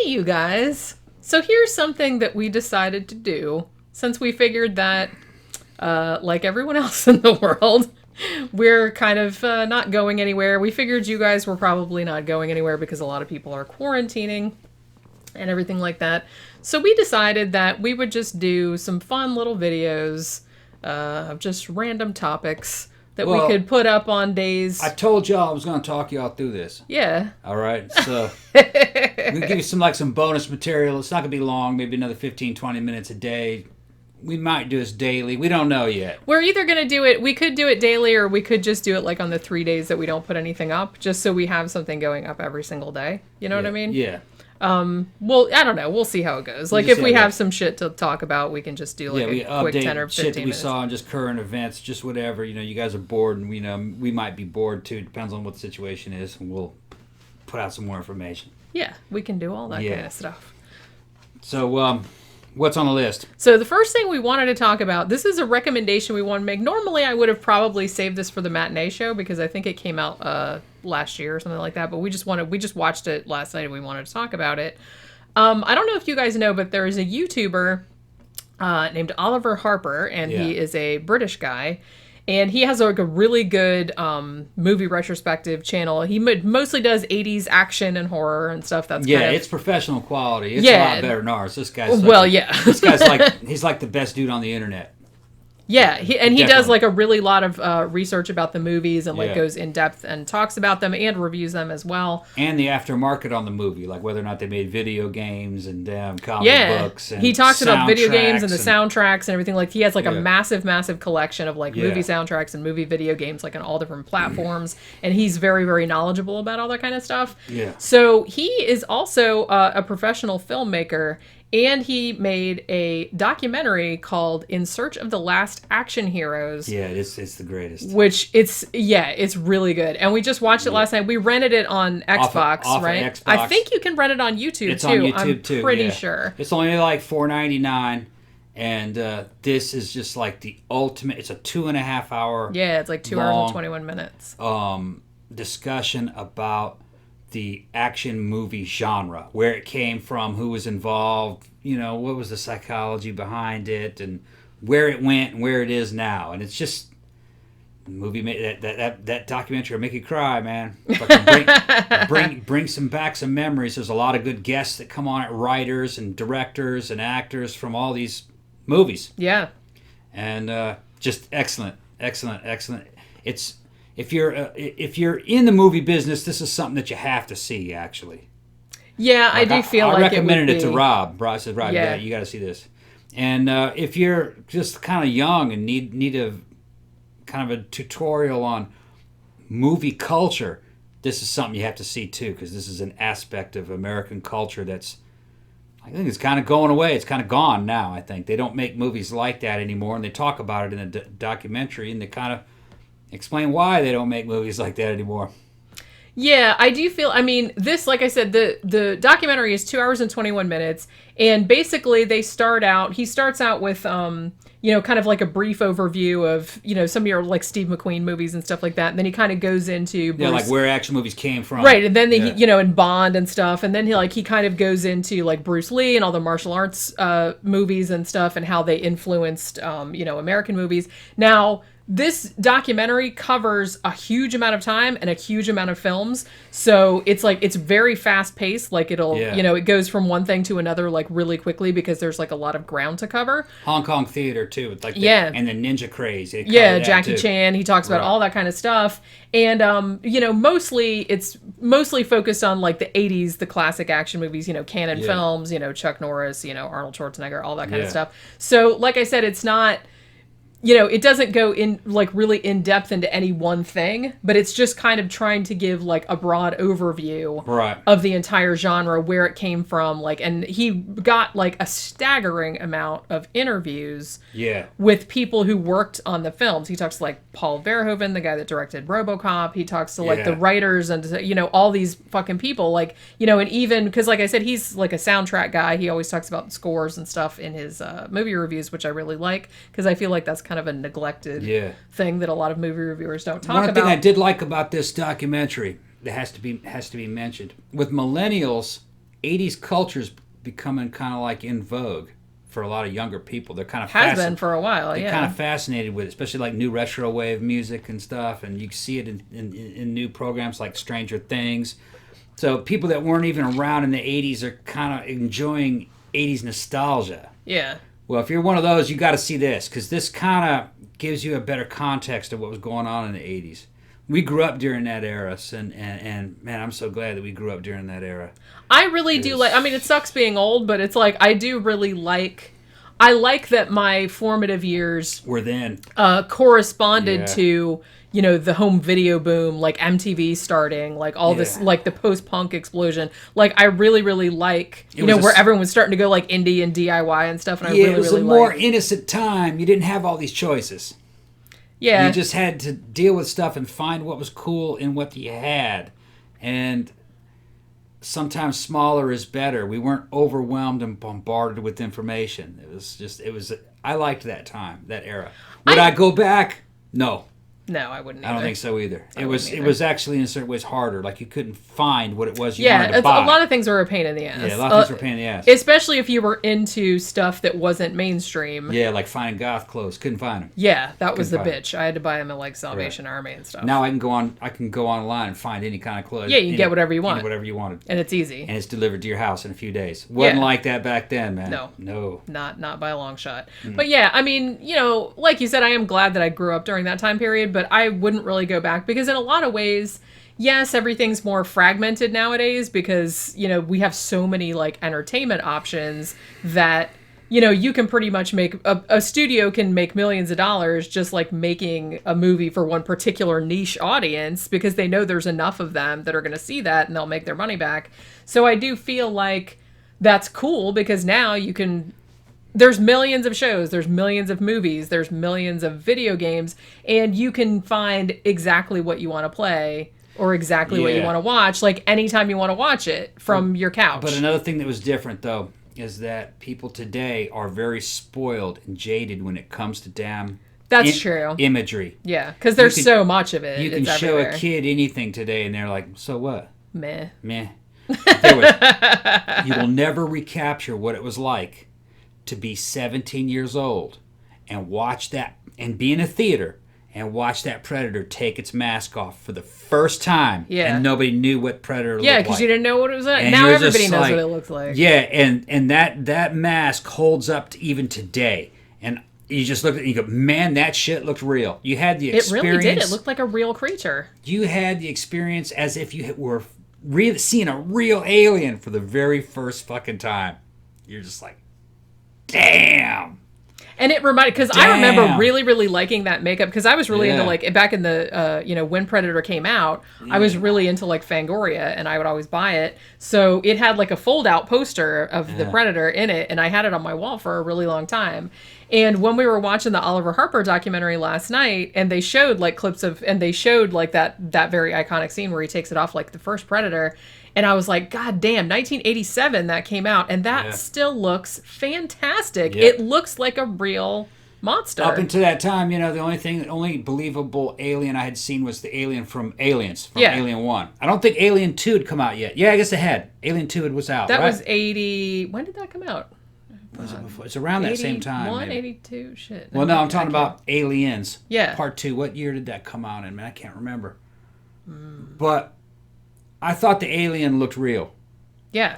you guys. So here's something that we decided to do since we figured that, like everyone else in the world, we're kind of not going anywhere. We figured you guys were probably not going anywhere because a lot of people are quarantining and everything like that. So we decided that we would just do some fun little videos of just random topics that we could put up on days. I told y'all I was going to talk y'all through this. Yeah. All right. So we're going to give you some bonus material. It's not going to be long, maybe another 15, 20 minutes a day. We might do this daily. We don't know yet. We're either going to do it, we could do it daily, or we could just do it like on the 3 days that we don't put anything up, just so we have something going up every single day. You know what I mean? Yeah. Well, I don't know. We'll see how it goes. Like, if we have some shit to talk about, we can just do like a quick 10 or 15 shit that we minutes. saw and just current events, just whatever. You know, you guys are bored, and we might be bored too. Depends on what the situation is, and we'll put out some more information. Yeah, we can do all that kind of stuff. So, what's on the list? So the first thing we wanted to talk about, this is a recommendation we want to make. Normally, I would have probably saved this for the matinee show because I think it came out last year or something like that. But we just watched it last night and we wanted to talk about it. I don't know if you guys know, but there is a YouTuber named Oliver Harper, and he is a British guy. And he has like a really good movie retrospective channel. He mostly does 80s action and horror and stuff. That's it's professional quality. It's a lot better than ours. This guy's this guy's he's like the best dude on the internet. Yeah, he does like a really lot of research about the movies and like goes in depth and talks about them and reviews them as well. And the aftermarket on the movie, like whether or not they made video games and comic books. And he talks about video games and the soundtracks and everything. Like he has like a massive collection of like movie soundtracks and movie video games like on all different platforms. And he's very, very knowledgeable about all that kind of stuff. Yeah. So he is also a professional filmmaker. And he made a documentary called In Search of the Last Action Heroes. Yeah, it's the greatest. Which it's really good. And we just watched it last night. We rented it on Xbox, right? Xbox. I think you can rent it on YouTube it's too. On YouTube too. I'm pretty sure. It's only like $4.99. And this is just like the ultimate. It's a 2.5 hour. Yeah, it's like 2 hours and 21 minutes. Discussion about the action movie genre, where it came from, who was involved, what was the psychology behind it, and where it went and where it is now. And it's just movie that documentary will make you cry, man. Bring some memories. There's a lot of good guests that come on it, writers and directors and actors from all these movies. Yeah. And just excellent. It's If you're in the movie business, this is something that you have to see, actually. Yeah, I do feel like recommended it to Rob. Rob said, Rob, you got to see this. And if you're just kind of young and need a kind of a tutorial on movie culture, this is something you have to see too, because this is an aspect of American culture that's, I think it's kind of going away. It's kind of gone now, I think. They don't make movies like that anymore, and they talk about it in the documentary, and they kind of explain why they don't make movies like that anymore. Yeah, I do feel, this, like I said, the documentary is 2 hours and 21 minutes, and basically he starts out with, kind of like a brief overview of, some of your, like, Steve McQueen movies and stuff like that, and then he kind of goes into like where action movies came from. Right, and then, and Bond and stuff, and then he kind of goes into, like, Bruce Lee and all the martial arts movies and stuff, and how they influenced, American movies. Now, this documentary covers a huge amount of time and a huge amount of films. So it's very fast paced. Like it goes from one thing to another like really quickly because there's like a lot of ground to cover. Hong Kong theater too. It's like and the ninja craze. Jackie Chan. He talks about all that kind of stuff. And, it's mostly focused on like the 80s, the classic action movies, canon films, Chuck Norris, Arnold Schwarzenegger, all that kind of stuff. So like I said, it's not, it doesn't go in like really in depth into any one thing, but it's just kind of trying to give like a broad overview of the entire genre, where it came from. Like, and he got like a staggering amount of interviews with people who worked on the films. He talks to like Paul Verhoeven, the guy that directed RoboCop. He talks to like the writers and, all these fucking people, like, and even because like I said, he's like a soundtrack guy. He always talks about scores and stuff in his movie reviews, which I really like because I feel like that's kind of a neglected thing that a lot of movie reviewers don't talk about. One thing I did like about this documentary that has to be mentioned, with millennials, '80s culture's becoming kind of like in vogue for a lot of younger people. They're kind of has been for a while. They're kind of fascinated with it, especially like new retro wave music and stuff. And you see it in new programs like Stranger Things. So people that weren't even around in the '80s are kind of enjoying '80s nostalgia. Yeah. Well, if you're one of those, you got to see this, because this kind of gives you a better context of what was going on in the '80s. We grew up during that era, and man, I'm so glad that we grew up during that era. I really do like, I mean, it sucks being old, but it's like, I do really like, I like that my formative years were then corresponded to, you know, the home video boom, like MTV starting, like all this, like the post-punk explosion. Like, I really, really like, you know, where everyone was starting to go like indie and DIY and stuff, and I really, really like. It was a more innocent time. You didn't have all these choices. Yeah. You just had to deal with stuff and find what was cool in what you had. And sometimes smaller is better. We weren't overwhelmed and bombarded with information. I liked that time, that era. Would I go back? No. No, I wouldn't either. I don't think so either. It was actually in certain ways harder. Like you couldn't find what it was you wanted to buy. A lot of things were a pain in the ass. Yeah, a lot of things were a pain in the ass. Especially if you were into stuff that wasn't mainstream. Yeah, like finding goth clothes. Couldn't find them. Yeah, that was the bitch. I had to buy them at like Salvation Army and stuff. Now I can go online and find any kind of clothes. Yeah, you can get whatever you want. Whatever you wanted. And it's easy. And it's delivered to your house in a few days. Wasn't like that back then, man. No. Not by a long shot. But yeah, I mean, you know, like you said, I am glad that I grew up during that time period, but I wouldn't really go back, because in a lot of ways, yes, everything's more fragmented nowadays, because, you know, we have so many like entertainment options that, you know, you can pretty much make a studio can make millions of dollars just like making a movie for one particular niche audience, because they know there's enough of them that are going to see that and they'll make their money back. So I do feel like that's cool, because now you can, there's millions of shows, there's millions of movies, there's millions of video games, and you can find exactly what you want to play or exactly what you want to watch, like anytime you want to watch it from your couch. But another thing that was different, though, is that people today are very spoiled and jaded when it comes to That's true. Imagery. Yeah, because there's so much of it. You can show a kid anything today, and they're like, so what? Meh. You will never recapture what it was like to be 17 years old and watch that, and be in a theater and watch that predator take its mask off for the first time. Yeah. And nobody knew what predator looked like. Yeah, because you didn't know what it was like. Now everybody knows what it looks like. Yeah, and that mask holds up to even today. And you just look at it and you go, man, that shit looked real. You had the experience. It really did. It looked like a real creature. You had the experience as if you were seeing a real alien for the very first fucking time. You're just like, damn. And it reminded, because I remember really, really liking that makeup, because I was really into, like, back in the, you know, when Predator came out, I was really into, like, Fangoria, and I would always buy it. So it had, like, a fold-out poster of the Predator in it, and I had it on my wall for a really long time. And when we were watching the Oliver Harper documentary last night, and they showed, like, clips of, and they showed, like, that very iconic scene where he takes it off, like, the first Predator, and I was like, God damn, 1987 that came out, and that still looks fantastic. Yep. It looks like a real monster. Up until that time, you know, the only believable alien I had seen was the alien from Aliens, from Alien 1. I don't think Alien 2 had come out yet. Yeah, I guess it had. Alien 2 was out, That was 80... When did that come out? Was it before? It's around that same time. 182, shit. Well, no, I'm talking about Aliens. Yeah. Part 2. What year did that come out in, man? I can't remember. But I thought the alien looked real. Yeah.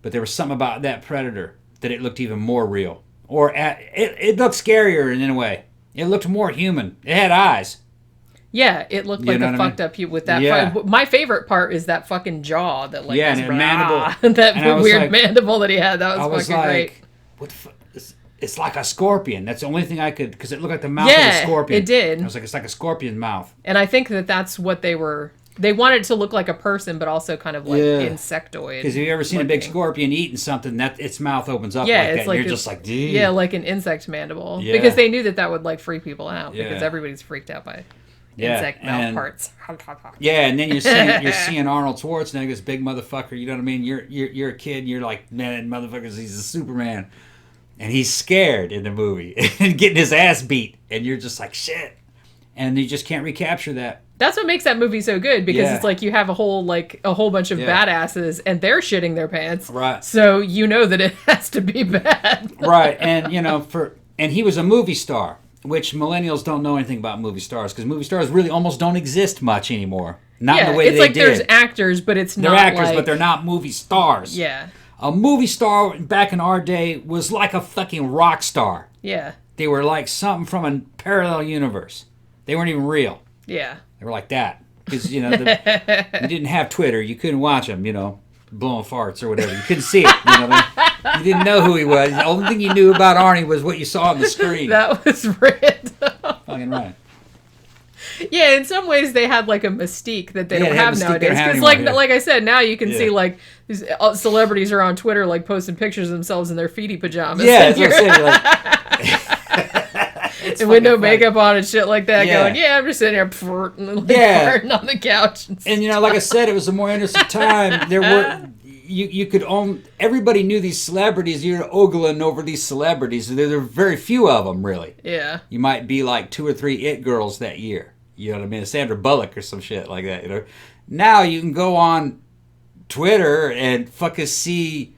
But there was something about that predator that it looked even more real. Or it looked scarier in a way. It looked more human. It had eyes. Yeah, it looked like a fucked up with that. Yeah. My favorite part is that fucking jaw that like and mandible. That weird mandible that he had. That was fucking great. What the fuck? It's like a scorpion. That's the only thing I could, because it looked like the mouth of a scorpion. It did. I was like, it's like a scorpion mouth. And I think that's what they were. They wanted it to look like a person, but also kind of like insectoid. Because have you ever seen a big scorpion eating something that its mouth opens up like that? And you're just like, dude. Yeah, like an insect mandible. Yeah. Because they knew that would like freak people out. Because everybody's freaked out by insect mouth parts. Yeah, and then you're seeing Arnold Schwarzenegger, this big motherfucker. You know what I mean? You're a kid, and you're like, man, motherfuckers, he's a Superman, and he's scared in the movie and getting his ass beat, and you're just like, shit. And you just can't recapture that. That's what makes that movie so good, because it's like you have a whole bunch of badasses and they're shitting their pants. Right. So you know that it has to be bad. Right. And and he was a movie star, which millennials don't know anything about movie stars, because movie stars really almost don't exist much anymore. Not in the way they did. It's like there's actors, but it's not. They're actors, but they're not movie stars. Yeah. A movie star back in our day was like a fucking rock star. Yeah. They were like something from a parallel universe. They weren't even real. Yeah. They were like that. Because, you didn't have Twitter. You couldn't watch them, blowing farts or whatever. You couldn't see it. You didn't know who he was. The only thing you knew about Arnie was what you saw on the screen. That was random. Fucking right. Yeah, in some ways they had like a mystique that they don't have nowadays. Because like I said, now you can see like these celebrities are on Twitter like posting pictures of themselves in their Feeky pajamas. Yeah, that's what I'm saying. And with no makeup on and shit like that, going, I'm just sitting here farting on the couch. And like I said, it was a more innocent time. There were you could own. Everybody knew these celebrities. You're ogling over these celebrities. There were very few of them, really. Yeah. You might be like 2 or 3 it girls that year. You know what I mean? Sandra Bullock or some shit like that. Now you can go on Twitter and fucking see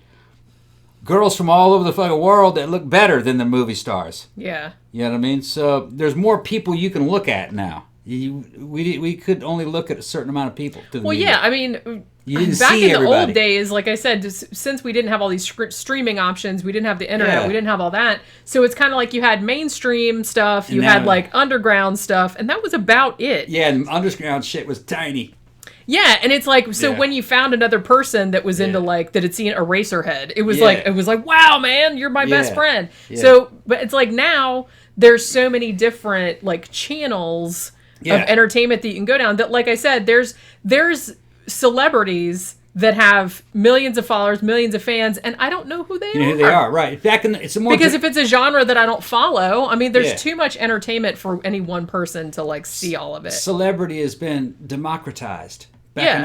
girls from all over the fucking world that look better than the movie stars. Yeah. You know what I mean? So there's more people you can look at now. We could only look at a certain amount of people. Yeah, I mean, you didn't back see in everybody. the old days, like I said, since we didn't have all these streaming options, we didn't have the internet, we didn't have all that. So it's kind of like you had mainstream stuff, you had like underground stuff, and that was about it. Yeah, and underground shit was tiny. Yeah, and it's like, so when you found another person that was into like, that had seen Eraserhead, it was like, wow, man, you're my best friend. Yeah. So, but it's like now there's so many different like channels of entertainment that you can go down that, like I said, there's celebrities that have millions of followers, millions of fans, and I don't know who they are. Who they are, right. It's a more because if it's a genre that I don't follow, I mean, there's too much entertainment for any one person to like see all of it. Celebrity has been democratized. Back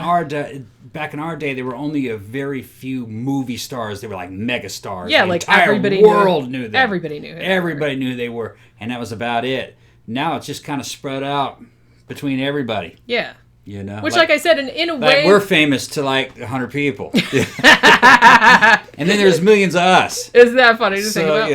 in our day, there were only a very few movie stars. They were like mega stars. Yeah, the like entire everybody world knew them. Everybody knew who Everybody knew who they were, and that was about it. Now it's just kind of spread out between everybody. Yeah. Which, like I said, in a way, we're famous to like 100 people, and then there's millions of us. Isn't that funny to think about?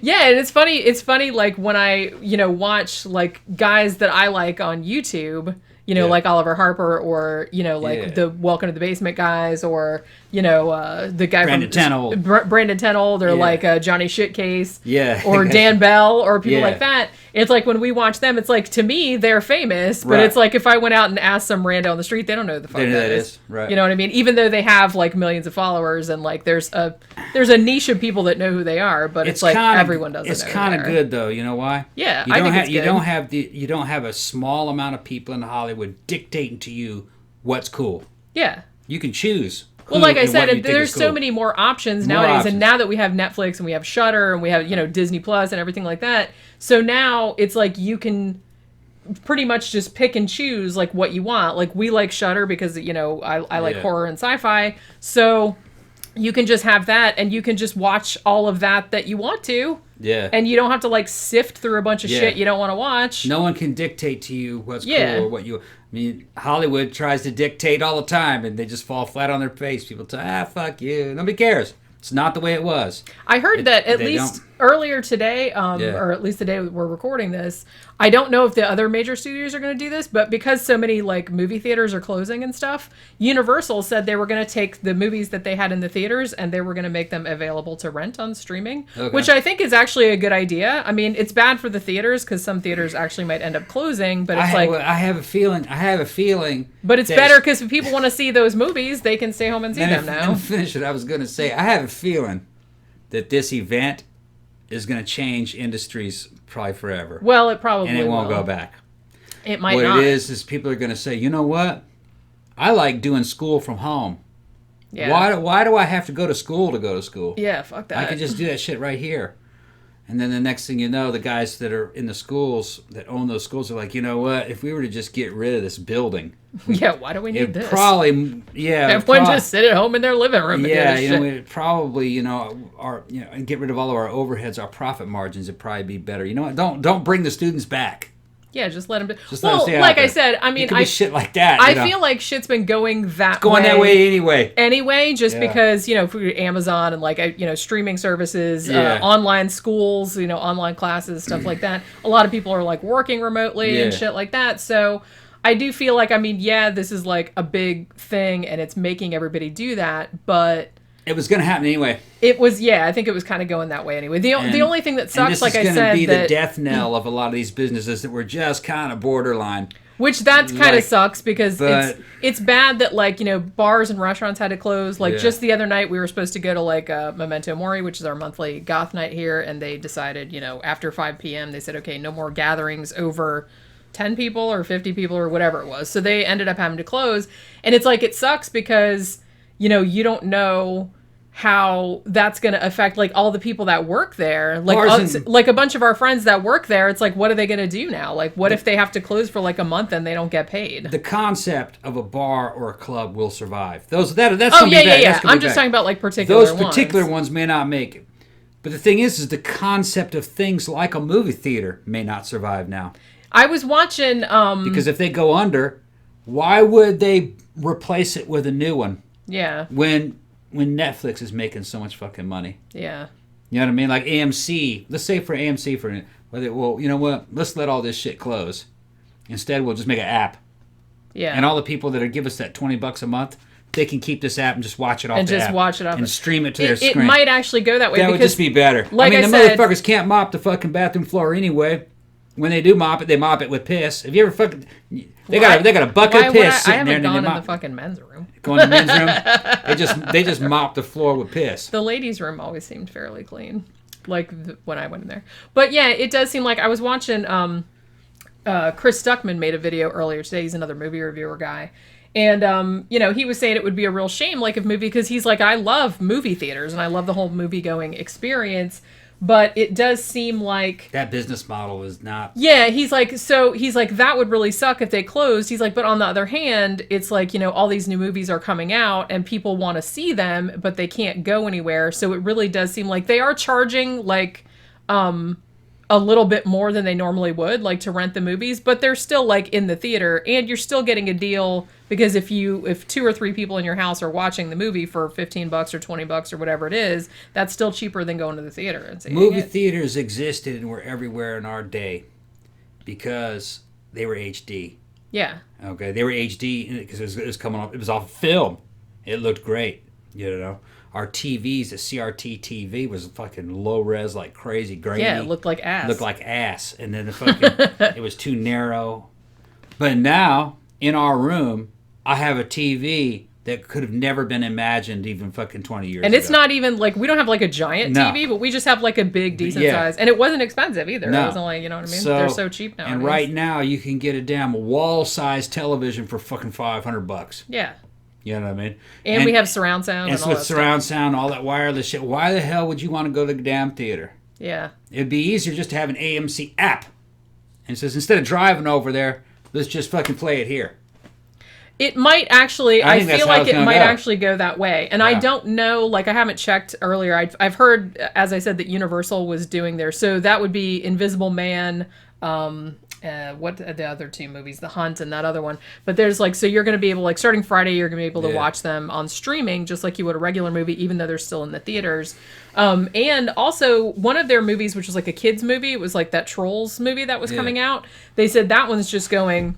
Yeah, and it's funny. It's funny, like when I watch like guys that I like on YouTube. Like Oliver Harper, or the Welcome to the Basement guys, or the guy Brandon from Brandon Tenold, or like Johnny Shitcase, or Dan Bell, or people like that. It's like when we watch them, it's like, to me they're famous, but it's like if I went out and asked some rando on the street, they don't know who the fuck that is. Right. You know what I mean? Even though they have like millions of followers, and like there's a niche of people that know who they are, but it's like everyone doesn't. It's kind of good though. You know why? Yeah, I think it's good. You don't have a small amount of people in Hollywood dictating to you what's cool. Yeah. You can choose. Well, like I said, there's so many more options nowadays, and now that we have Netflix and we have Shudder and we have Disney Plus and everything like that, so now it's like you can pretty much just pick and choose like what you want. Like we like Shudder because I like horror and sci-fi, so you can just have that and you can just watch all of that you want to. Yeah. And you don't have to like sift through a bunch of shit you don't want to watch. No one can dictate to you what's cool or what you. I mean, Hollywood tries to dictate all the time, and they just fall flat on their face. People say, fuck you. Nobody cares. It's not the way it was. I heard that at least earlier today, or at least the day we're recording this, I don't know if the other major studios are going to do this, but because so many like movie theaters are closing and stuff, Universal said they were going to take the movies that they had in the theaters and they were going to make them available to rent on streaming, which I think is actually a good idea. I mean, it's bad for the theaters because some theaters actually might end up closing, but it's I have a feeling. But it's better because if people want to see those movies, they can stay home and see them now. Finish what I was going to say. I have a feeling that this event is going to change industries probably forever. Well, it probably and it won't go back. It might not. What it is people are going to say, you know what? I like doing school from home. Yeah. Why do I have to go to school? Yeah, fuck that. I can just do that shit right here. And then the next thing you know, the guys that are in the schools, that own those schools, are like, you know what? If we were to just get rid of this building. Why do we need this? Everyone just sit at home in their living room and do this shit. It probably, and get rid of all of our overheads, our profit margins would probably be better. You know what? Don't bring the students back. Yeah, just let him do. Just let him stay like out I there. said, I mean, it could be shit like that. I feel like shit's been going that way. That way anyway. Anyway, just because, for Amazon and like, streaming services, online schools, online classes, stuff like that. A lot of people are like working remotely and shit like that. So I do feel like, this is like a big thing and it's making everybody do that, but it was going to happen anyway. It was, I think it was kind of going that way anyway. The only thing that sucks, like I said, this is going to be the death knell of a lot of these businesses that were just kind of borderline. Which that kind of sucks because it's bad that like, bars and restaurants had to close. Like just the other night we were supposed to go to like Memento Mori, which is our monthly goth night here. And they decided, after 5 p.m. they said, okay, no more gatherings over 10 people or 50 people or whatever it was. So they ended up having to close. And it's like, it sucks because, you don't know how that's going to affect like all the people that work there. Like a bunch of our friends that work there, it's like, what are they going to do now? Like, what if they have to close for like a month and they don't get paid? The concept of a bar or a club will survive. That's going to be bad. Yeah. I'm just talking about like particular ones. Those particular ones may not make it. But the thing is the concept of things like a movie theater may not survive now. I was watching... because if they go under, why would they replace it with a new one? Yeah. When Netflix is making so much fucking money. Yeah. You know what I mean? Like AMC. Let's say for AMC, well, you know what? Let's let all this shit close. Instead, we'll just make an app. Yeah. And all the people that give us that $20 a month, they can keep this app and just watch it off the app. And stream it to their screen. It might actually go that way. That would just be better. Like the motherfuckers can't mop the fucking bathroom floor anyway. When they do mop it, they mop it with piss. Have you ever fucking... They got a bucket of piss sitting there. I haven't gone in the fucking men's room. Going to the men's room? They just mop the floor with piss. The ladies' room always seemed fairly clean, like when I went in there. But yeah, it does seem like I was watching. Chris Stuckman made a video earlier today. He's another movie reviewer guy, and he was saying it would be a real shame, like if movie, because he's like, I love movie theaters and I love the whole movie going experience. But it does seem like... that business model is not... Yeah, he's like, that would really suck if they closed. He's like, but on the other hand, it's like, all these new movies are coming out and people want to see them, but they can't go anywhere. So it really does seem like they are charging like a little bit more than they normally would, like to rent the movies, but they're still like in the theater and you're still getting a deal because if 2 or 3 people in your house are watching the movie for $15 or $20 or whatever it is, that's still cheaper than going to the theater and seeing Movie theaters existed and were everywhere in our day because they were HD. Yeah. Okay, they were HD because it was coming off. It was off film. It looked great. Our TVs, the CRT TV was fucking low res like crazy, grainy. Yeah, it looked like ass. And then the fucking it was too narrow. But now in our room, I have a TV that could have never been imagined even fucking 20 years ago. And it's not even like, we don't have like a giant TV, but we just have like a big decent size. And it wasn't expensive either. No. It wasn't like, you know what I mean? They're so cheap now. And right now you can get a damn wall-sized television for fucking $500. Yeah. You know what I mean? And we have surround sound. And with surround sound, all that wireless shit. Why the hell would you want to go to the damn theater? Yeah. It'd be easier just to have an AMC app. And it says, instead of driving over there, let's just fucking play it here. It might actually, I feel like it might actually go that way. And I don't know, like I haven't checked earlier. I've heard, as I said, that Universal was doing theirs. So that would be Invisible Man, what the other 2 movies, The Hunt and that other one. But there's like, so you're going to be able, like starting Friday, you're going to be able to watch them on streaming just like you would a regular movie, even though they're still in the theaters. And also one of their movies, which was like a kid's movie, it was like that Trolls movie that was coming out. They said that one's just going...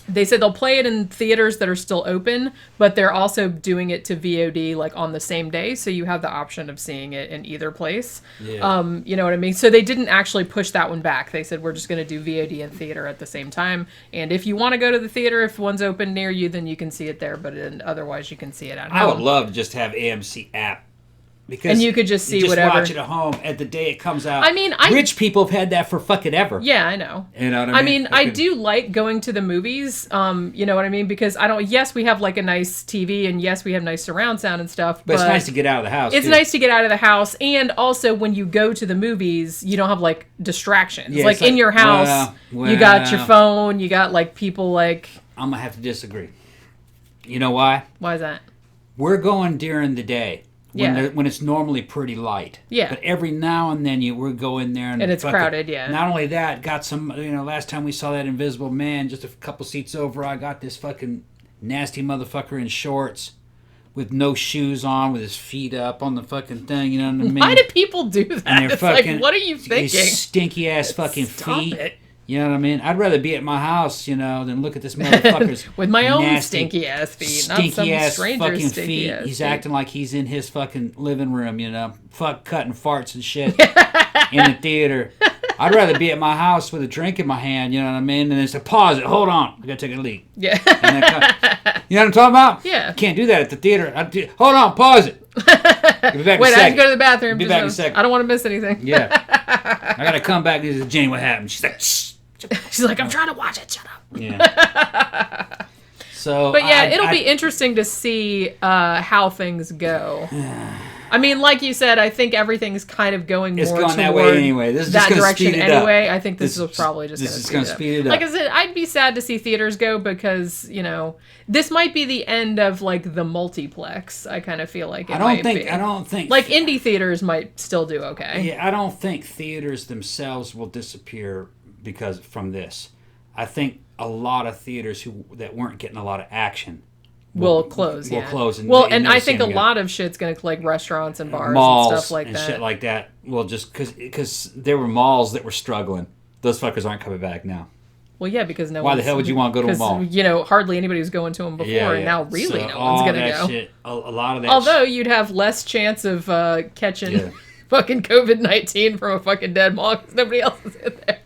They said they'll play it in theaters that are still open, but they're also doing it to VOD like on the same day, so you have the option of seeing it in either place. Yeah. You know what I mean? So they didn't actually push that one back. They said we're just going to do VOD and theater at the same time, and if you want to go to the theater, if one's open near you, then you can see it there, but otherwise you can see it at home. I would love to just have AMC app. Because and you could just see you just whatever. Watch it at home at the day it comes out. I mean, rich people have had that for fucking ever. Yeah, I know. You know what I mean? I do like going to the movies. You know what I mean? Because yes, we have like a nice TV, and yes, we have nice surround sound and stuff. But it's nice to get out of the house. It's nice to get out of the house, and also when you go to the movies, you don't have like distractions. Yeah, like in your house, you got your phone, you got like people like. I'm gonna have to disagree. You know why? Why is that? We're going during the day. when it's normally pretty light. Yeah. But every now and then we go in there and it's crowded, yeah. Not only that, got some, last time we saw that Invisible Man, just a couple seats over, I got this fucking nasty motherfucker in shorts with no shoes on, with his feet up on the fucking thing, you know what I mean? Why do people do that? And it's fucking, like, what are you thinking? These stinky ass fucking Stop feet. It. You know what I mean? I'd rather be at my house, than look at this motherfucker's with my own nasty, stinky ass feet, stinky not some ass stranger's fucking stinky feet. ass He's feet. acting like he's in his fucking living room, cutting farts and shit in the theater. I'd rather be at my house with a drink in my hand, you know what I mean? And then say, pause it, hold on, I gotta take a leak. Yeah. And then you know what I'm talking about? Yeah. You can't do that at the theater. Hold on, pause it. Be back in a Wait, I have second. to go to the bathroom. Be back in a second. I don't want to miss anything. Yeah. I gotta come back and say, Jenny, what happened? She's like, shh. She's like, I'm trying to watch it. Shut up. Yeah. So, but yeah, it'll be interesting to see how things go. I mean, like you said, I think everything's kind of going more going that way anyway. This is that just gonna direction speed it anyway. up. I think this is probably just going to speed it up. Like I said, I'd be sad to see theaters go because this might be the end of like the multiplex. I kind of feel like I don't think like indie theaters might still do okay. Yeah, I don't think theaters themselves will disappear from this. I think a lot of theaters that weren't getting a lot of action will close. Will close. And I think a lot of shit's going to like restaurants and bars malls and stuff like and that. Shit like that. Well, just because there were malls that were struggling. Those fuckers aren't coming back now. Well, yeah, because why the hell would you want to go to a mall? Hardly anybody was going to them before, and now really no one's going to go. Shit, a lot of that. Although you'd have less chance of catching fucking COVID-19 from a fucking dead mall because nobody else is in there.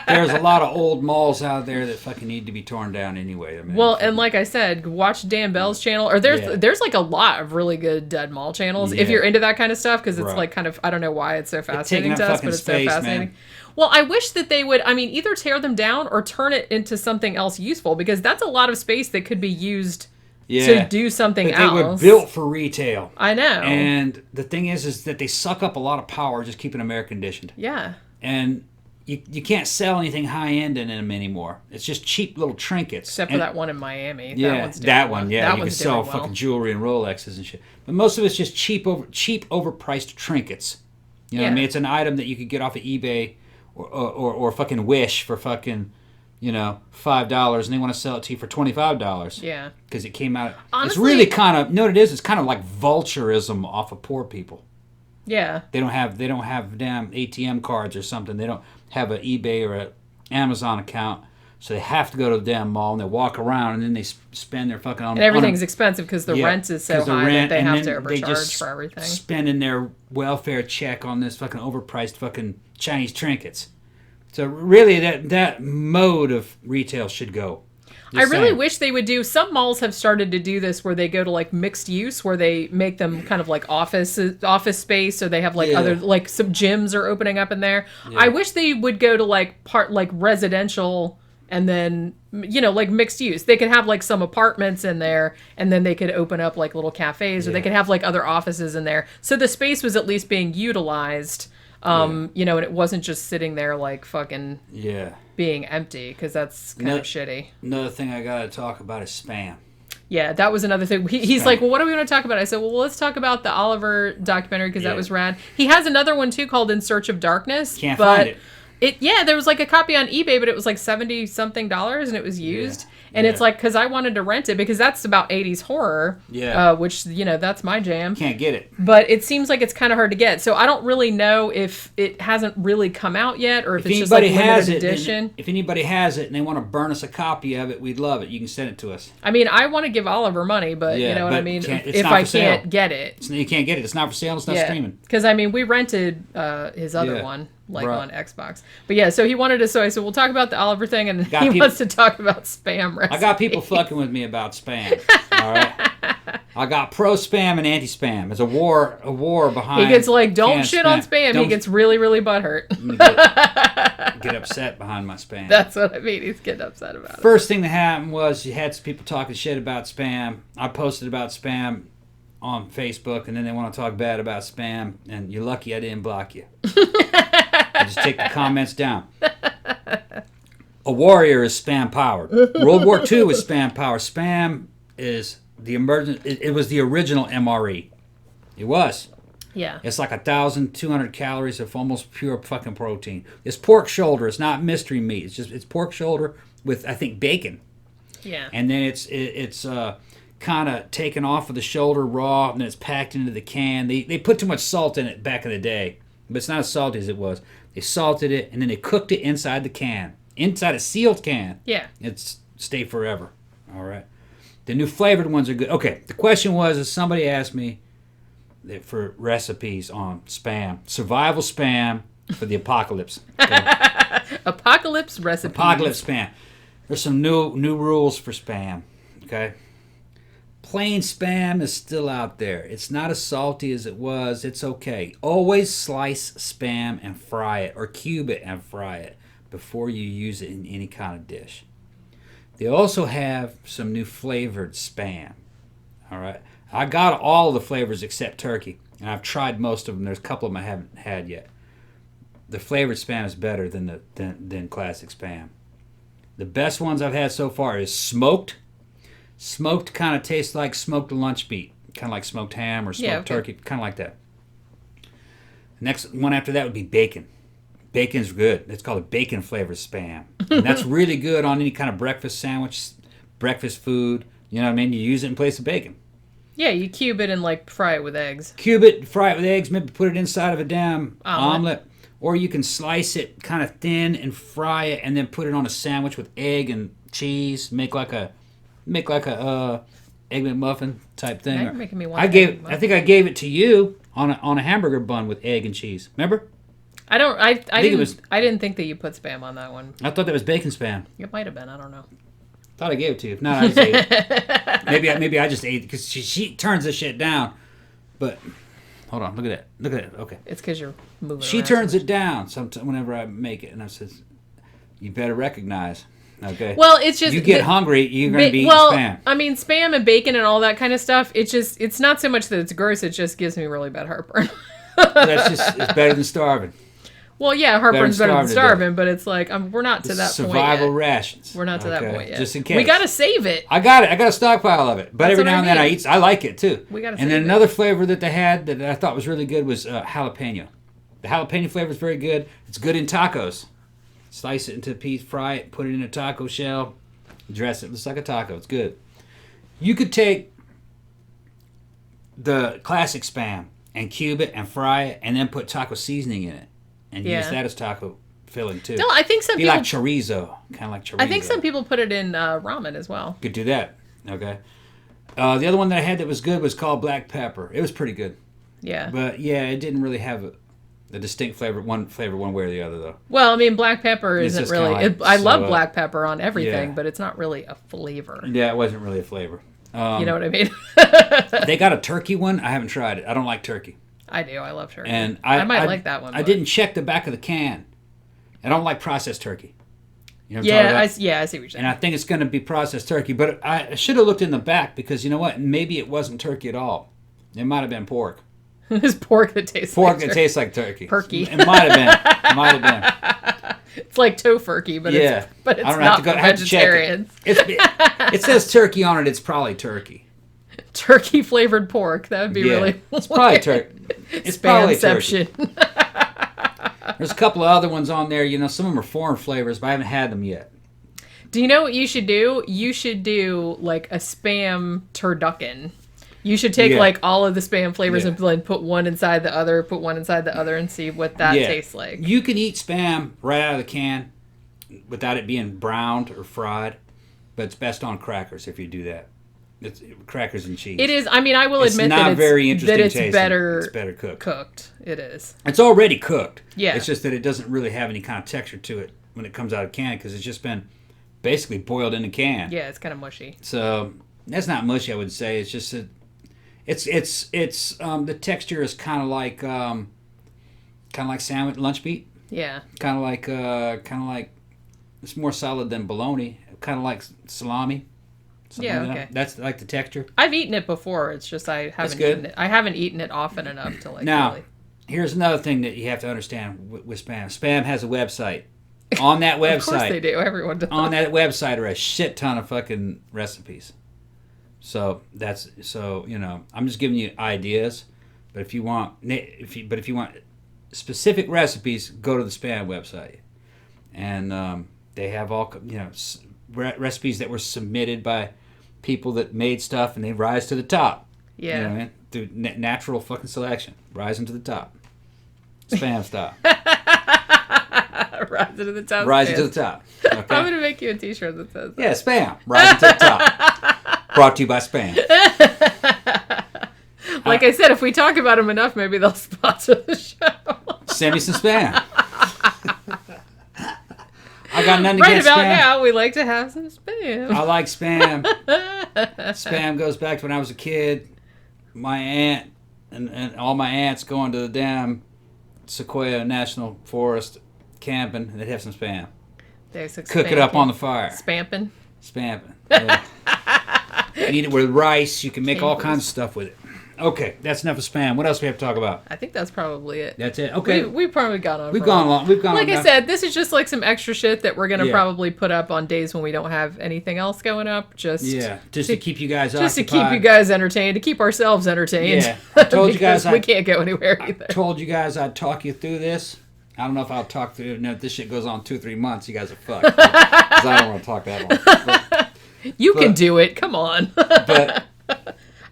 There's a lot of old malls out there that fucking need to be torn down anyway. I mean, well, and like I said, watch Dan Bell's channel, or there's like a lot of really good dead mall channels if you're into that kind of stuff, because it's like kind of, I don't know why it's so fascinating to us, but it's so fascinating. Man. Well, I wish that they would, either tear them down or turn it into something else useful, because that's a lot of space that could be used to do something else. They were built for retail. I know. And the thing is that they suck up a lot of power just keeping them air conditioned. Yeah. And you can't sell anything high end in them anymore. It's just cheap little trinkets. Except for that one in Miami. Yeah, that one. Yeah, you can sell fucking jewelry and Rolexes and shit. But most of it's just cheap, overpriced trinkets. You know what I mean? It's an item that you could get off of eBay or fucking Wish for fucking, $5, and they want to sell it to you for $25. Yeah. Because it came out. Honestly, it's really kind of, what it is? It's kind of like vulturism off of poor people. Yeah. They don't have damn ATM cards or something. They don't have an eBay or an Amazon account, so they have to go to the damn mall and they walk around and then they spend their fucking and everything's expensive because the rent is so high that they have to overcharge for everything. Spending their welfare check on this fucking overpriced fucking Chinese trinkets. So really, that mode of retail should go. I really wish they would do. Some malls have started to do this where they go to like mixed use, where they make them kind of like office space, so they have like other like some gyms are opening up in there. Yeah. I wish they would go to like residential and then like mixed use. They could have like some apartments in there, and then they could open up like little cafes, or they could have like other offices in there, so the space was at least being utilized. And it wasn't just sitting there like fucking being empty, because that's kind of shitty. Another thing I gotta talk about is spam. Yeah, that was another thing. He's like, well, what are we going to talk about? I said, well, let's talk about the Oliver documentary, because that was rad. He has another one too called In Search of Darkness. Can't find it. There was like a copy on eBay, but it was like $70-something and it was used. And it's like, because I wanted to rent it, because that's about 80s horror. Yeah. Which, that's my jam. Can't get it. But it seems like it's kind of hard to get. So I don't really know if it hasn't really come out yet, or if it's just like limited edition. If anybody has it and they want to burn us a copy of it, we'd love it. You can send it to us. I want to give Oliver money, but you know what I mean? If I can't get it. You can't get it. It's not for sale. It's not streaming. Because, we rented his other one. On Xbox. But so he wanted to, so I said, we'll talk about the Oliver thing, and he wants to talk about spam recipes. I got people fucking with me about spam. All right? I got pro spam and anti spam. There's a war behind. He gets like, don't shit on spam. He gets really, really butthurt. Get upset behind my spam. That's what I mean. He's getting upset about it. First thing that happened was you had some people talking shit about spam. I posted about spam on Facebook, and then they want to talk bad about spam, and you're lucky I didn't block you. I just take the comments down. A warrior is spam powered. World War II is spam powered. Spam is the emergent. It was the original MRE. It was. Yeah. It's like 1,200 calories of almost pure fucking protein. It's pork shoulder. It's not mystery meat. It's pork shoulder with, I think, bacon. Yeah. And then it's kind of taken off of the shoulder raw, and then it's packed into the can. They put too much salt in it back in the day, but it's not as salty as it was. They salted it, and then they cooked it inside the can, inside a sealed can. Yeah. It's stay forever. All right. The new flavored ones are good. Okay. The question was, is somebody asked me for recipes on spam, survival spam for the apocalypse. Okay? Apocalypse recipes. Apocalypse spam. There's some new rules for spam. Okay. Plain spam is still out there. It's not as salty as it was. It's okay. Always slice spam and fry it, or cube it and fry it before you use it in any kind of dish. They also have some new flavored spam. All right. I got all the flavors except turkey, and I've tried most of them. There's a couple of them I haven't had yet. The flavored spam is better than classic spam. The best ones I've had so far is smoked. Smoked kind of tastes like smoked lunch meat, kind of like smoked ham or smoked turkey, kind of like that. The next one after that would be bacon. Bacon's good. It's called a bacon flavored spam. And that's really good on any kind of breakfast sandwich, breakfast food. You know what I mean? You use it in place of bacon. Yeah, you cube it and like fry it with eggs. Cube it, fry it with eggs, maybe put it inside of a damn omelet. Or you can slice it kind of thin and fry it, and then put it on a sandwich with egg and cheese. Make like a egg McMuffin type thing. You're making me want. I think I gave it to you on a hamburger bun with egg and cheese. Remember? I didn't think that you put spam on that one. I thought that was bacon spam. It might have been. I don't know. Thought I gave it to you. If not, I just ate it. Maybe I just ate it because she turns this shit down. But hold on, look at that. Okay. It's because you're moving. She turns it down whenever I make it, and I says, "You better recognize." Okay. Well, it's just you get hungry, you're going to be eating spam. I mean, spam and bacon and all that kind of stuff. It's not so much that it's gross. It just gives me really bad heartburn. It's better than starving. Well, yeah, heartburn's better than starving, but it's like we're not to that point yet. Survival rations. We're not to that point yet. Just in case. We got to save it. I got it. I got a stockpile of it. But every now and then I eat. I like it too. We got to. And then another flavor that they had that I thought was really good was jalapeno. The jalapeno flavor is very good. It's good in tacos. Slice it into a piece, fry it, put it in a taco shell, dress it. Looks like a taco. It's good. You could take the classic spam and cube it and fry it, and then put taco seasoning in it. And use that as taco filling too. No, I think some people like chorizo, kind of like chorizo. I think some people put it in ramen as well. Could do that. Okay. The other one that I had that was good was called black pepper. It was pretty good. Yeah. But yeah, it didn't really have a distinct flavor one way or the other though. Well, I mean, black pepper isn't really. I love black pepper on everything, yeah. but it's not really a flavor. Yeah, it wasn't really a flavor. You know what I mean? They got a turkey one. I haven't tried it. I don't like turkey. I do. I love turkey. And I might like that one. I didn't check the back of the can. I don't like processed turkey. You know what I see what you're saying. And I think it's going to be processed turkey. But I should have looked in the back because you know what? Maybe it wasn't turkey at all. It might have been pork. It's pork that tastes like turkey. Perky. It might have been. It's like tofurkey, but it's not for vegetarians. It says turkey on it. It's probably turkey. Turkey flavored pork. That would be really. It's probably turkey. It's probably turkey. There's a couple of other ones on there. You know, some of them are foreign flavors, but I haven't had them yet. Do you know what you should do? You should do like a spam turducken. You should take like all of the spam flavors and then put one inside the other, and see what that tastes like. You can eat spam right out of the can without it being browned or fried, but it's best on crackers if you do that. It's crackers and cheese. It is. I mean, I will admit that it's better cooked. It is. It's already cooked. Yeah. It's just that it doesn't really have any kind of texture to it when it comes out of can because it's just been basically boiled in a can. Yeah, it's kind of mushy. So that's not mushy, I would say. It's just that it's the texture is kind of like sandwich lunch meat. Yeah. Kind of like it's more solid than bologna. Kind of like salami. Yeah, okay. That's like the texture. I've eaten it before. It's just I haven't eaten it. I haven't eaten it often enough to like. Now, really... here's another thing that you have to understand with spam. Spam has a website. On that website, of course they do. Everyone does. On that website are a shit ton of fucking recipes. So you know, I'm just giving you ideas. But if you want specific recipes, go to the Spam website, and they have all recipes that were submitted by people that made stuff, and they rise to the top. Yeah. You know what I mean? Through natural fucking selection, rising to the top. Spam style. Rising to the top. Rising to the top. Okay? I'm gonna make you a T-shirt that says that. Yeah, Spam. Rising to the top. Brought to you by Spam. Like I said, if we talk about them enough, maybe they'll sponsor the show. Send me some Spam. I got nothing right against about Spam. now, we like to have some Spam. I like Spam. Spam goes back to when I was a kid. My aunt and all my aunts going to the damn Sequoia National Forest camping, and they'd have some Spam. Cook it up on the fire. Spamping. Yeah. You eat it with rice. You can make all kinds of stuff with it. Okay, that's enough of Spam. What else do we have to talk about? I think that's probably it. That's it. Okay. We've probably gone on. We've gone long. Like I said, this is just like some extra shit that we're going to probably put up on days when we don't have anything else going up. Just to keep you guys occupied. Just to keep you guys entertained, to keep ourselves entertained. Yeah. I told you guys we can't go anywhere either. I told you guys I'd talk you through this. I don't know if I'll talk through it. No, if this shit goes on 2-3 months, you guys are fucked. Because I don't want to talk that long. You can do it. Come on. But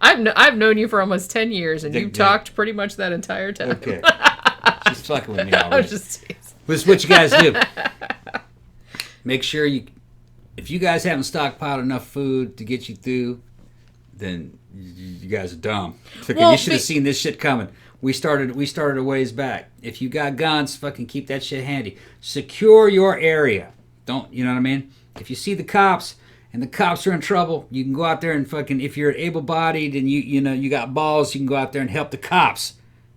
I've known you for almost 10 years, and you've talked pretty much that entire time. Okay. She's fucking with me already. This is what you guys do. Make sure if you guys haven't stockpiled enough food to get you through, then you guys are dumb. You should have seen this shit coming. We started a ways back. If you got guns, fucking keep that shit handy. Secure your area. Don't, you know what I mean? If you see the cops and the cops are in trouble, you can go out there and fucking, if you're able-bodied and you got balls, you can go out there and help the cops,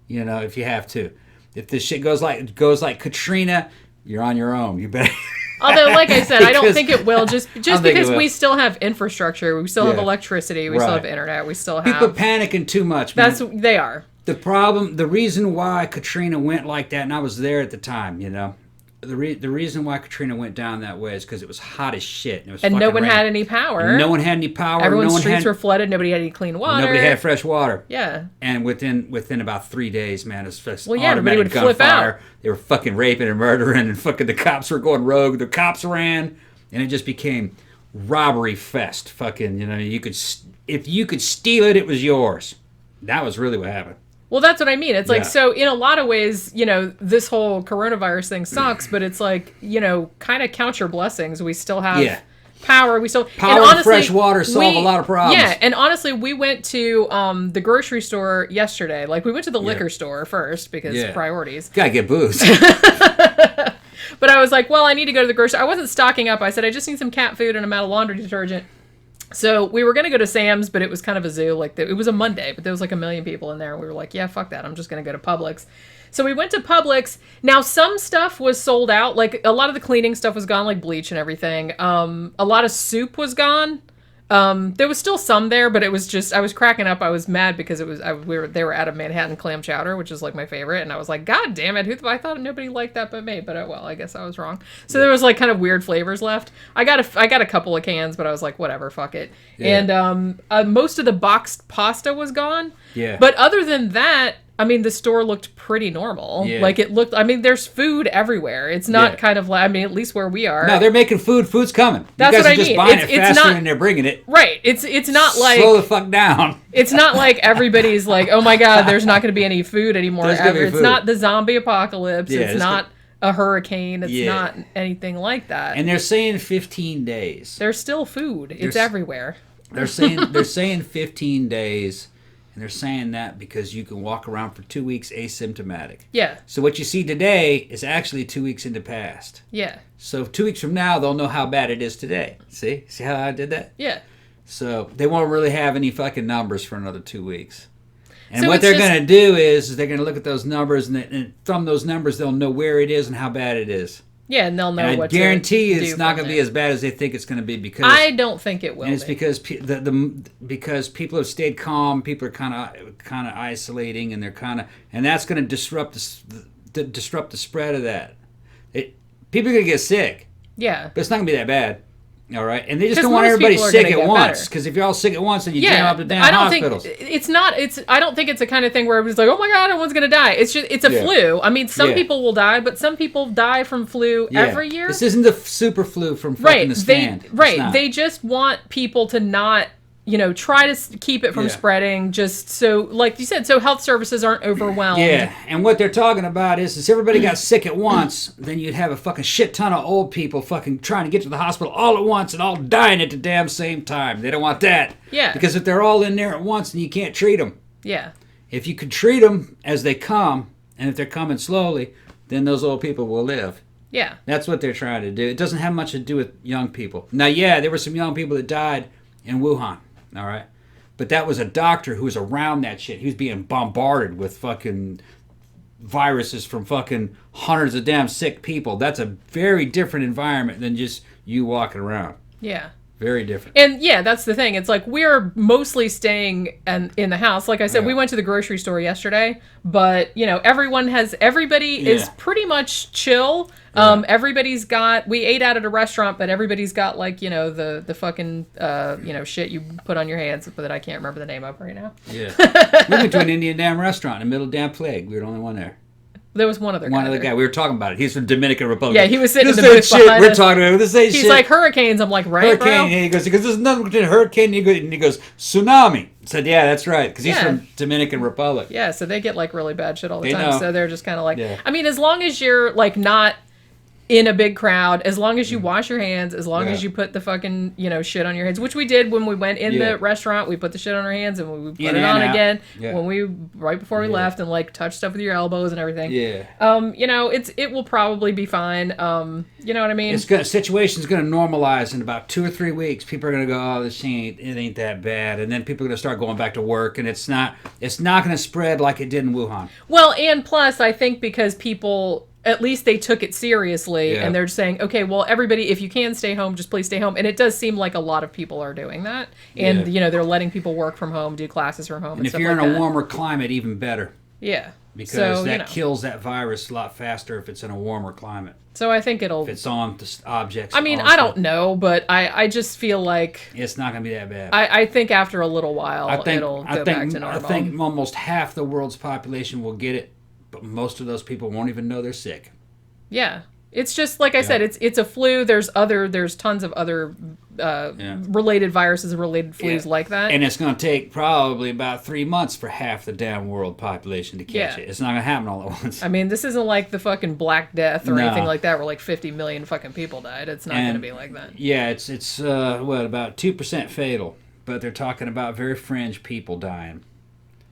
if you have to. If this shit goes like Katrina, you're on your own. You better. Although, like I said, I don't think it will. Just because we still have infrastructure, we still have electricity, we still have internet, we still have. People panicking too much, man. They are. The reason why Katrina went like that, and I was there at the time, the reason why Katrina went down that way is because it was hot as shit. And no one had any power. Everyone's streets were flooded. Nobody had any clean water. Nobody had fresh water. Yeah. And within about 3 days, man, it was everybody would flip out. They were fucking raping and murdering, and fucking the cops were going rogue. The cops ran, and it just became robbery fest. Fucking, if you could steal it, it was yours. That was really what happened. Well, that's what I mean. It's like, so in a lot of ways, this whole coronavirus thing sucks, but it's like, kind of count your blessings. We still have power. We still power and honestly, fresh water solve a lot of problems. Yeah, and honestly, we went to the grocery store yesterday. Like, we went to the liquor store first because priorities. Gotta get booze. But I was like, well, I need to go to the grocery. I wasn't stocking up. I said, I just need some cat food and I'm out of laundry detergent. So we were going to go to Sam's, but it was kind of a zoo. Like, it was a Monday, but there was like 1 million people in there. And we were like, yeah, fuck that. I'm just going to go to Publix. So we went to Publix. Now, some stuff was sold out. Like, a lot of the cleaning stuff was gone, like bleach and everything. A lot of soup was gone. There was still some there, but it was just, I was cracking up. I was mad because they were out of Manhattan clam chowder, which is like my favorite. And I was like, God damn it. I thought nobody liked that but me, but well, I guess I was wrong. So there was like kind of weird flavors left. I got a couple of cans, but I was like, whatever, fuck it. Yeah. And, most of the boxed pasta was gone. Yeah. But other than that, I mean, the store looked pretty normal. Yeah. Like, it looked, I mean, there's food everywhere. It's not kind of like, I mean, at least where we are. No, they're making food. Food's coming. That's what I mean. You guys are just buying it faster than they're bringing it. Right. It's not like... Slow the fuck down. It's not like everybody's like, oh my God, there's not going to be any food anymore ever. It's not the zombie apocalypse. Yeah, it's not a hurricane. It's not anything like that. And they're saying 15 days. There's still food. It's everywhere. They're saying 15 days. And they're saying that because you can walk around for 2 weeks asymptomatic. Yeah. So what you see today is actually 2 weeks in the past. Yeah. So 2 weeks from now, they'll know how bad it is today. See? See how I did that? Yeah. So they won't really have any fucking numbers for another 2 weeks. And so what they're going to do is they're going to look at those numbers, and from those numbers, they'll know where it is and how bad it is. Yeah, and they'll know what to do. I guarantee it's not going to be as bad as they think it's going to be because I don't think it will. And it's because because people have stayed calm, people are kind of isolating, and and that's going to disrupt the spread of that. People are going to get sick. Yeah, but it's not going to be that bad. All right, and they just don't want everybody sick at once. Because if you're all sick at once, then you jam up the damn hospitals. I don't think it's the kind of thing where everybody's like, "Oh my God, everyone's gonna die." It's a flu. I mean, some people will die, but some people die from flu every year. This isn't the super flu from fucking the stand. They just want people to not. Try to keep it from spreading, just so, like you said, so health services aren't overwhelmed. Yeah, and what they're talking about is if everybody got sick at once, then you'd have a fucking shit ton of old people fucking trying to get to the hospital all at once and all dying at the damn same time. They don't want that. Yeah. Because if they're all in there at once, then you can't treat them. Yeah. If you could treat them as they come, and if they're coming slowly, then those old people will live. Yeah. That's what they're trying to do. It doesn't have much to do with young people. Now, there were some young people that died in Wuhan. All right, but that was a doctor who was around that shit. He was being bombarded with fucking viruses from fucking hundreds of damn sick people. That's a very different environment than just you walking around. Yeah. Very different. And that's the thing. It's like we're mostly staying in the house. Like I said, we went to the grocery store yesterday, but everybody is pretty much chill. Yeah. We ate out at a restaurant, but everybody's got the fucking shit you put on your hands that I can't remember the name of right now. Yeah. We went to an Indian damn restaurant in the middle of damn plague. We were the only one there. There was one other guy. We were talking about it. He's from Dominican Republic. Yeah, he was sitting in the booth behind We're talking about this shit. He's like, hurricanes. I'm like, right, hurricane. bro? Yeah, he goes, there's nothing between a hurricane and he goes, tsunami. I said, yeah, that's right. Because he's from Dominican Republic. Yeah, so they get really bad shit all the time. Know. So they're just kind of I mean, as long as you're not in a big crowd, as long as you wash your hands, as long as you put the fucking, shit on your hands, which we did when we went in the restaurant. We put the shit on our hands and we put it on again right before we left and touched stuff with your elbows and everything. Yeah. It will probably be fine. You know what I mean? Situation's going to normalize in about 2 or 3 weeks. People are going to go, oh, it ain't that bad. And then people are going to start going back to work and it's not going to spread like it did in Wuhan. Well, and plus I think because people, at least they took it seriously and they're saying, okay, well, everybody, if you can stay home, just please stay home. And it does seem like a lot of people are doing that. And, they're letting people work from home, do classes from home. And if you're in a warmer climate, even better. Yeah. Because that kills that virus a lot faster if it's in a warmer climate. So I think if it's on objects. I mean, I don't know, but I just feel like it's not going to be that bad. I think after a little while, it'll go back to normal. I think almost half the world's population will get it. But most of those people won't even know they're sick. Yeah. It's just, like I said, it's a flu. There's tons of other related viruses and related flus like that. And it's going to take probably about 3 months for half the damn world population to catch it. It's not going to happen all at once. I mean, this isn't like the fucking Black Death or anything like that where 50 million fucking people died. It's not going to be like that. Yeah, it's about 2% fatal. But they're talking about very fringe people dying.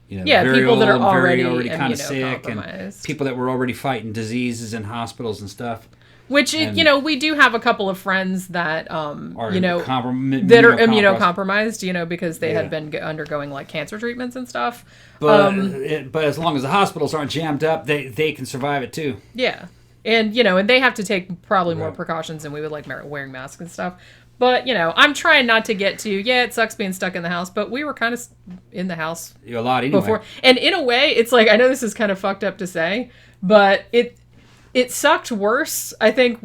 People that are already kind of sick, and people that were already fighting diseases in hospitals and stuff. Which we do have a couple of friends that are immunocompromised, because they had been undergoing cancer treatments and stuff. But as long as the hospitals aren't jammed up, they can survive it too. Yeah, and and they have to take probably more precautions than we would, like wearing masks and stuff. But, I'm trying not to get to, it sucks being stuck in the house, but we were kind of in the house a lot anyway. Before. And in a way, it's I know this is kind of fucked up to say, but it sucked worse, I think,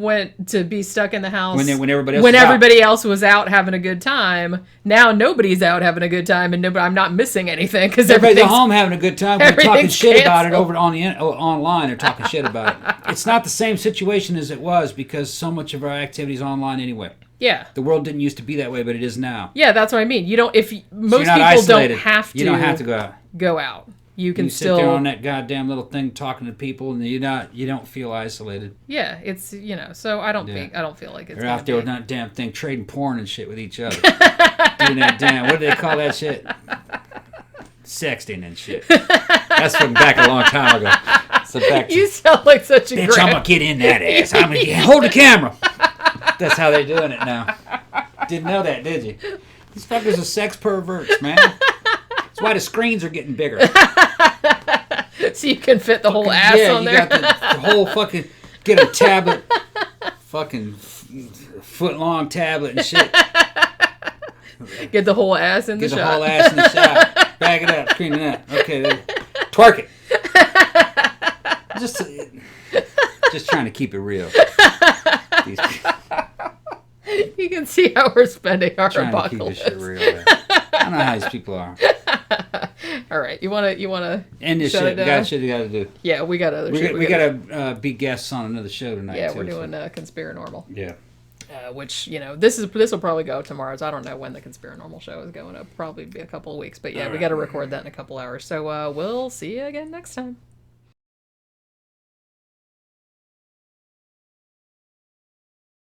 to be stuck in the house when everybody else was out having a good time. Now nobody's out having a good time, and I'm not missing anything because everybody's at home having a good time. We're talking shit about it over on online. They're talking shit about it. It's not the same situation as it was because so much of our activity is online anyway. Yeah. The world didn't used to be that way, but it is now. Yeah, that's what I mean. Most people don't have to. You don't have to go out. You can still sit there on that goddamn little thing talking to people, and you don't feel isolated. Yeah, it's So I don't feel like it's. They're out there with that damn thing, trading porn and shit with each other, doing that damn. What do they call that shit? Sexting and shit. That's from back a long time ago. So you sound like such a bitch. I'm gonna get in that ass. I'm gonna hold the camera. That's how they're doing it now. Didn't know that, did you? These fuckers are sex perverts, man. That's why the screens are getting bigger. So you can fit the whole ass on there? Yeah, you got the whole fucking... Get a tablet. Fucking foot-long tablet and shit. Get the whole ass in the shot. Get the whole ass in the shot. Bag it up. Screen it up. Okay, twerk it. Just trying to keep it real. You can see how we're spending our trying to keep this shit real. I don't know how these people are. All right, you wanna end this shit. We got shit we got to do. Yeah, we got other shit. We got to be guests on another show tonight. Yeah, we're doing Conspiranormal. Yeah. Which, this will probably go tomorrow. So I don't know when the Conspiranormal show is going up. Probably be a couple of weeks. But yeah, we got to record that in a couple hours. So we'll see you again next time.